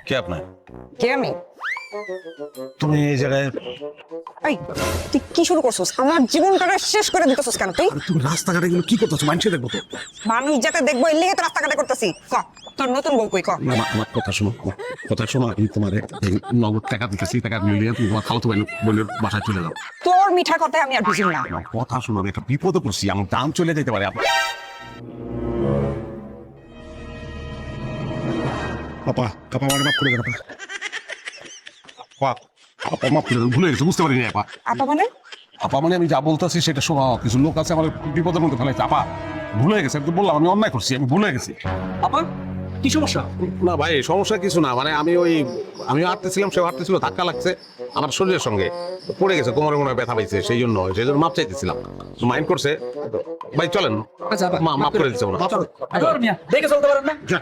কে আপনার? কে আমি? তুমি এই জায়গায়? এই তুই কি শুরু করছিস? আমার জীবনটা শেষ করে দিতেছিস কেন তুই? তুমি রাস্তাঘাটে এগুলো কি করতেছো? মানুষে দেখবো তো। মানুষ যাতে দেখবো এর লেগে তো রাস্তাঘাটে করতেছি। ক তোর নতুন বউ কই ক? আমার কথা শোনো, কথা শোনো। আমি তোমার এই নগদ টাকা দিতেছি, টাকা মিলিয়ে তুমি তোমার খালাতো ভাই বলে বাসায় চলে যাও। তোর মিঠা কথায় আমি আর বুঝি না। আমার কথা শোনো, আমি একটা বিপদে পড়ছি, আমার দাম চলে যেতে পারে। আপা, আপা আমার মাফ করে দেন আপা। আপা, আপা মাফ করে দেন, ভুলে গেছি, বুঝতে পারিনি আপা। আপা মানে? আপা মানে আমি যা বলতেছি সেটা শোনো। কিছু লোক আছে আমার বিপদের মধ্যে ফেলাইছে। আপা ভুলে গেছে, আমি তো বললাম আমি অন্যায় করছি, আমি ভুলে গেছি। আপা কি সমস্যা? না ভাই, সমস্যা কিছু না। মানে আমি হাঁটতেছিলাম, সে হাঁটতেছিল, ধাক্কা লাগছে আমার শরীরের সঙ্গে, পড়ে গেছে, কোমরে মনে হয় ব্যথা পাইছে, সেই জন্য মাপ চাইতেছিলাম। মাইন্ড করছে ভাই, চলেন। আচ্ছা মাফ করে দিচ্ছে ওরা। দেখে চলতে পারেন না? যা।